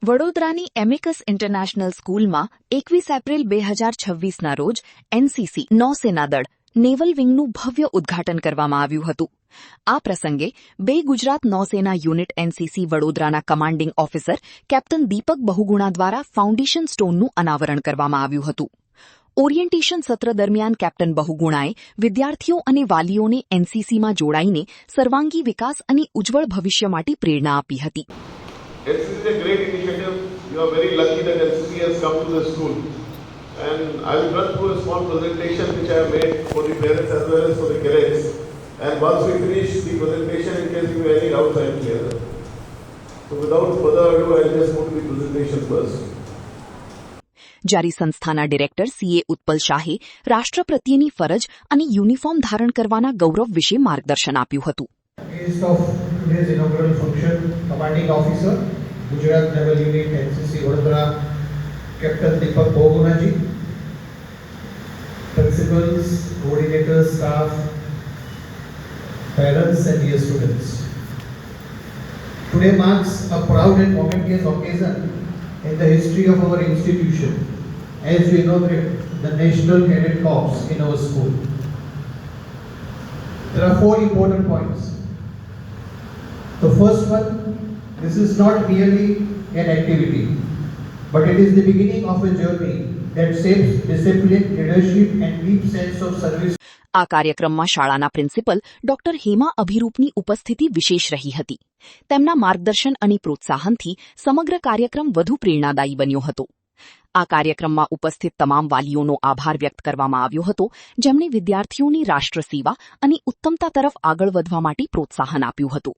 વડોદરાની Amicus international સ્કૂલમાં 21 April 2026ના રોજ એનસીસી નૌસેના દળ નેવલ વિંગનું ભવ્ય ઉદ્ઘાટન કરવામાં આવ્યું હતું. આ પ્રસંગે બે ગુજરાત નૌસેના યુનિટ એનસીસી વડોદરાના કમાન્ડિંગ ઓફિસર કેપ્ટન દીપક બહુગુણા દ્વારા ફાઉન્ડેશન સ્ટોનનું અનાવરણ કરવામાં આવ્યું હતું. ઓરિએન્ટેશન સત્ર દરમિયાન કેપ્ટન બહુગુણાએ વિદ્યાર્થીઓ અને વાલીઓને એનસીસીમાં જોડાઈને સર્વાંગી વિકાસ અને ઉજ્જવળ ભવિષ્ય માટે પ્રેરણા આપી હતી. NCC is a great initiative. You are very lucky that NCC has come to the school. And I will run through a small presentation which I have made for the parents as well as for the cadets. And once we finish the presentation, in case you have any doubts, I am clear. So without further ado, I will just go to the presentation first. જ્યારે સંસ્થાના director CA Utpal શાહે રાષ્ટ્ર પ્રત્યેની ફરજ અને uniform ધારણ કરવાના ગૌરવ વિશે માર્ગદર્શન આપ્યું હતું. Today's inaugural function, Commanding Officer, Gujarat Naval Unit, NCC Vadodara, Captain Deepak Bahuguna ji, principals, coordinators, staff, parents and dear students. Today marks a proud and momentous occasion in the history of our institution as we inaugurate the National Cadet Corps in our school. There are four important points. The first one, this is not merely an activity, but it is the beginning of a journey that shapes discipline, leadership and deep sense of service. આ કાર્યક્રમમાં શાળાના principal doctor Hema અભિરૂપની ઉપસ્થિતિ વિશેષ રહી હતી. તેમના માર્ગદર્શન અને પ્રોત્સાહનથી સમગ્ર કાર્યક્રમ વધુ પ્રેરણાદાયી બન્યો હતો. આ કાર્યક્રમમાં ઉપસ્થિત તમામ વાલીઓનો આભાર વ્યક્ત કરવામાં આવ્યો હતો, જેમણે વિદ્યાર્થીઓની રાષ્ટ્ર સેવા અને ઉત્તમતા તરફ આગળ વધવા માટે પ્રોત્સાહન આપ્યું હતું.